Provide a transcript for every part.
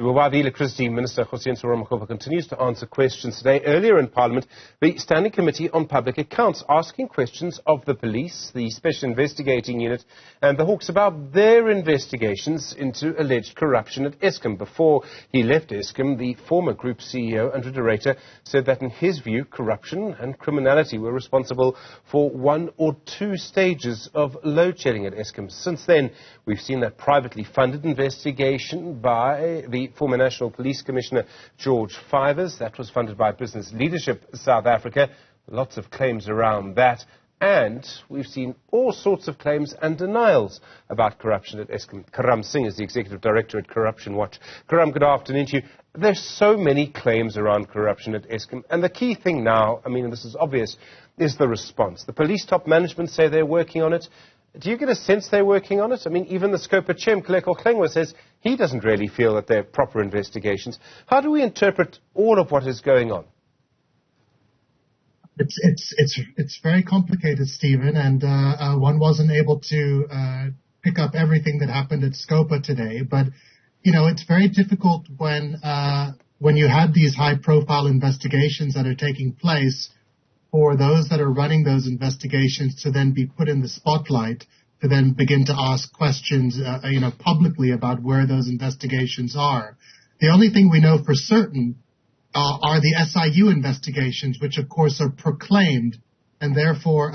While the Electricity Minister, continues to answer questions today, earlier in Parliament, the Standing Committee on Public Accounts asking questions of the police, the Special Investigating Unit and the Hawks about their investigations into alleged corruption at Eskom. Before he left Eskom, the former Group CEO, Ruyter, said that in his view, corruption and criminality were responsible for 1 or 2 stages of load shedding at Eskom. Since then, we've seen that privately funded investigation by the former National Police Commissioner George Fivers. That was funded by Business Leadership South Africa. Lots of claims around that. And we've seen all sorts of claims and denials about corruption at Eskom. Karam Singh is the Executive Director at Corruption Watch. Karam, good afternoon to you. There's so many claims around corruption at Eskom. And the key thing now, and this is obvious, is the response. The police top management say they're working on it. Do you get a sense they're working on it? Even the SCOPA chair, Mkleko Klengwa, says he doesn't really feel that they're proper investigations. How do we interpret all of what is going on? It's very complicated, Stephen, and one wasn't able to pick up everything that happened at SCOPA today. But it's very difficult when you have these high-profile investigations that are taking place, for those that are running those investigations to then be put in the spotlight, to then begin to ask questions, publicly about where those investigations are. The only thing we know for certain are the SIU investigations, which of course are proclaimed, and therefore,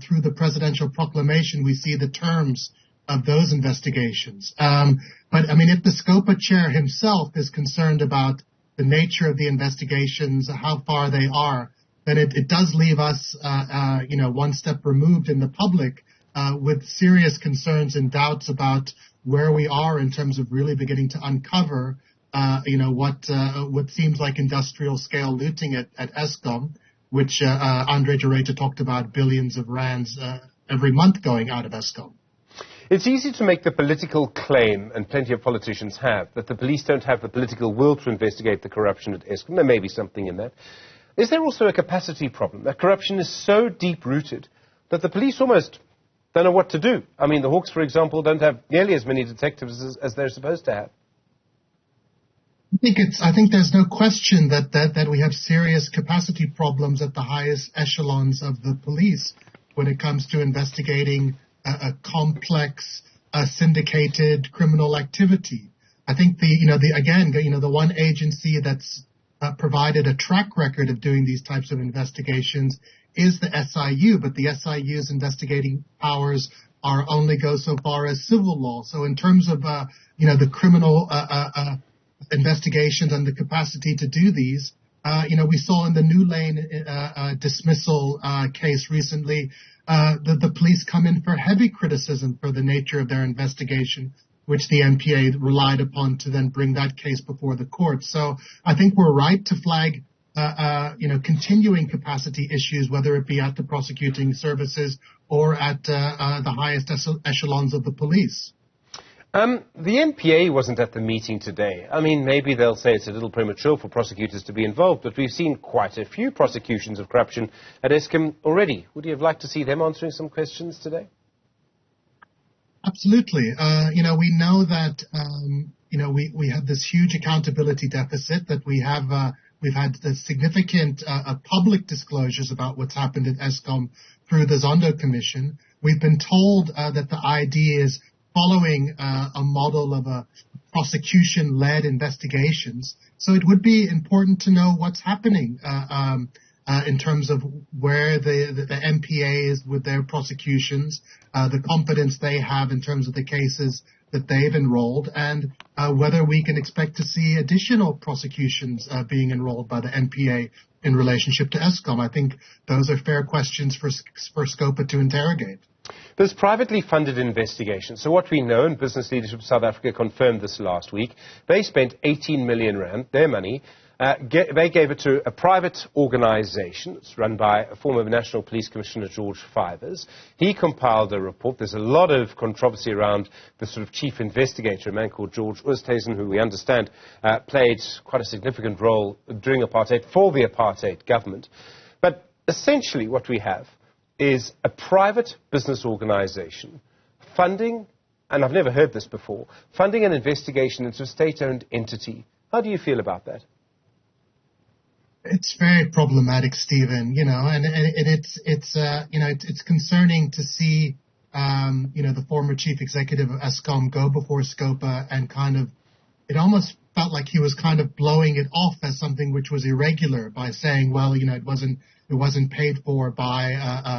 through the presidential proclamation, we see the terms of those investigations. But if the SCOPA chair himself is concerned about the nature of the investigations, how far they are, then it does leave us, one step removed in the public with serious concerns and doubts about where we are in terms of really beginning to uncover, what seems like industrial scale looting at Eskom, which Ruyter talked about billions of rands every month going out of Eskom. It's easy to make the political claim, and plenty of politicians have, that the police don't have the political will to investigate the corruption at Eskom. There may be something in that. Is there also a capacity problem, that corruption is so deep-rooted that the police almost don't know what to do? The Hawks, for example, don't have nearly as many detectives as they're supposed to have. I think there's no question that we have serious capacity problems at the highest echelons of the police when it comes to investigating a complex, syndicated criminal activity. I think the one agency that's provided a track record of doing these types of investigations is the SIU, but the SIU's investigating powers only go so far as civil law. So in terms of the criminal investigations and the capacity to do these, we saw in the New Lane dismissal case recently, the police come in for heavy criticism for the nature of their investigation, which the MPA relied upon to then bring that case before the court. So I think we're right to flag, continuing capacity issues, whether it be at the prosecuting services or at the highest echelons of the police. The NPA wasn't at the meeting today. Maybe they'll say it's a little premature for prosecutors to be involved, but we've seen quite a few prosecutions of corruption at Eskom already. Would you have liked to see them answering some questions today? Absolutely. We know that, we have this huge accountability deficit, that we've had the significant public disclosures about what's happened at Eskom through the Zondo Commission. We've been told that the idea is following a model of a prosecution-led investigations. So it would be important to know what's happening in terms of where the MPA is with their prosecutions, the confidence they have in terms of the cases that they've enrolled, and whether we can expect to see additional prosecutions being enrolled by the MPA in relationship to Eskom. I think those are fair questions for SCOPA to interrogate. There's privately funded investigations. So what we know, and Business Leadership South Africa confirmed this last week, they spent 18 million rand, their money. They gave it to a private organisation. It's run by a former National Police Commissioner, George Fivers. He compiled a report. There's a lot of controversy around the sort of chief investigator, a man called George Oosthuizen, who we understand played quite a significant role during apartheid for the apartheid government. But essentially what we have is a private business organisation funding and I've never heard this before, funding an investigation into a state-owned entity. How do you feel about that? It's very problematic, Stephen, and it's concerning to see, the former chief executive of Eskom go before SCOPA and it almost felt like he was kind of blowing it off as something which was irregular by saying, well, it wasn't paid for by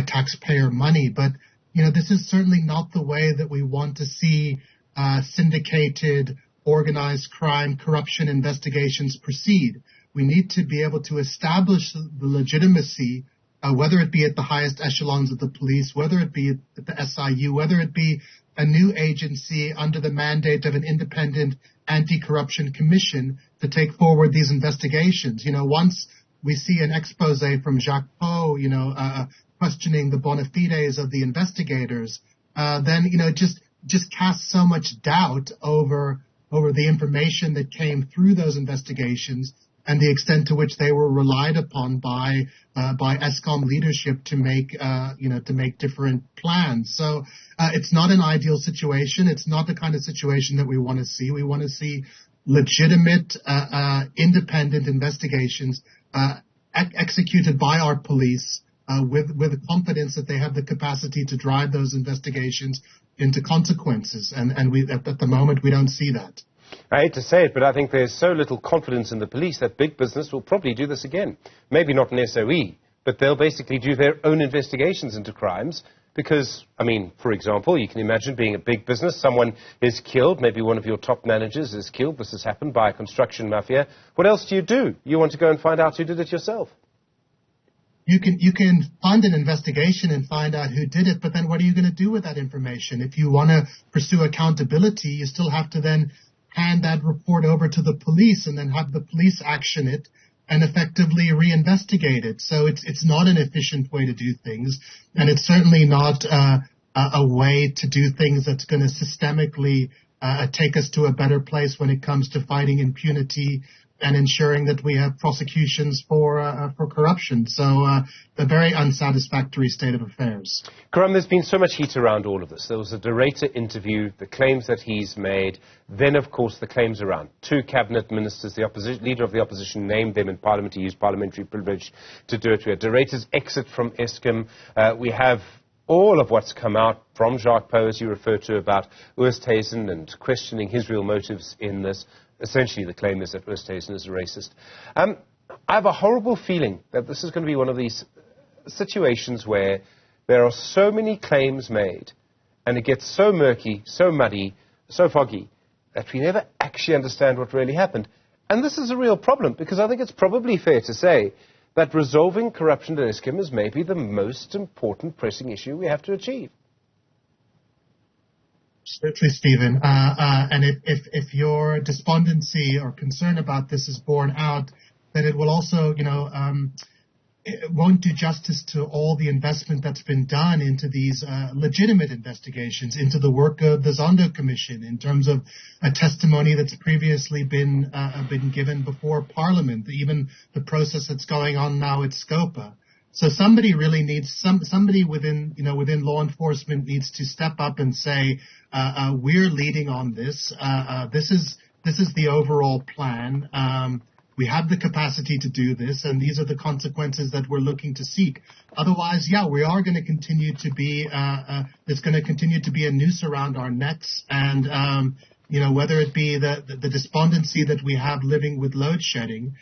taxpayer money. But, this is certainly not the way that we want to see syndicated, organized crime, corruption investigations proceed. We need to be able to establish the legitimacy, whether it be at the highest echelons of the police, whether it be at the SIU, whether it be a new agency under the mandate of an independent anti-corruption commission to take forward these investigations. Once we see an expose from Jacques Poe, questioning the bona fides of the investigators, then, it just casts so much doubt over the information that came through those investigations and the extent to which they were relied upon by Eskom leadership to make different plans. So it's not an ideal situation. It's not the kind of situation that we want to see. We want to see legitimate, independent investigations executed by our police with the confidence that they have the capacity to drive those investigations into consequences. And we at the moment we don't see that. I hate to say it, but I think there's so little confidence in the police that big business will probably do this again. Maybe not an SOE, but they'll basically do their own investigations into crimes because, for example, you can imagine being a big business, someone is killed, maybe one of your top managers is killed, this has happened by a construction mafia. What else do? You want to go and find out who did it yourself. You can fund an investigation and find out who did it, but then what are you going to do with that information? If you want to pursue accountability, you still have to then hand that report over to the police and then have the police action it and effectively reinvestigate it. So it's not an efficient way to do things, and it's certainly not a way to do things that's going to systemically take us to a better place when it comes to fighting impunity and ensuring that we have prosecutions for corruption. So a very unsatisfactory state of affairs. Karam, there's been so much heat around all of this. There was a Ruyter interview, the claims that he's made, then, of course, the claims around two cabinet ministers, the leader of the opposition named them in Parliament. He used parliamentary privilege to do it. We had Ruyter's exit from Eskom. We have all of what's come out from Jacques Poe, as you refer to, about Oosthuizen and questioning his real motives in this. Essentially, the claim is that Oosthuizen is a racist. I have a horrible feeling that this is going to be one of these situations where there are so many claims made, and it gets so murky, so muddy, so foggy, that we never actually understand what really happened. And this is a real problem, because I think it's probably fair to say that resolving corruption at Eskom is maybe the most important pressing issue we have to achieve. Absolutely, Stephen. And if your despondency or concern about this is borne out, then it will also, it won't do justice to all the investment that's been done into these legitimate investigations, into the work of the Zondo Commission, in terms of a testimony that's previously been given before Parliament, even the process that's going on now at SCOPA. So somebody really needs somebody within law enforcement needs to step up and say, we're leading on this. This is the overall plan. We have the capacity to do this, and these are the consequences that we're looking to seek. Otherwise, we are going to continue to be there's going to continue to be a noose around our necks, and whether it be the despondency that we have living with load shedding.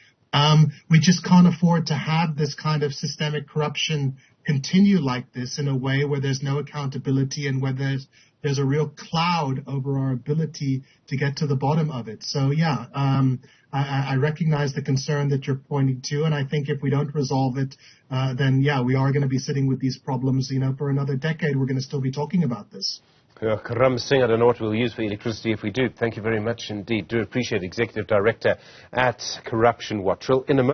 We just can't afford to have this kind of systemic corruption continue like this in a way where there's no accountability and where there's a real cloud over our ability to get to the bottom of it. So, I recognize the concern that you're pointing to, and I think if we don't resolve it, then, we are going to be sitting with these problems, for another decade. We're going to still be talking about this. Karam Singh, I don't know what we'll use for electricity if we do. Thank you very much indeed. Do appreciate Executive Director at Corruption Watch.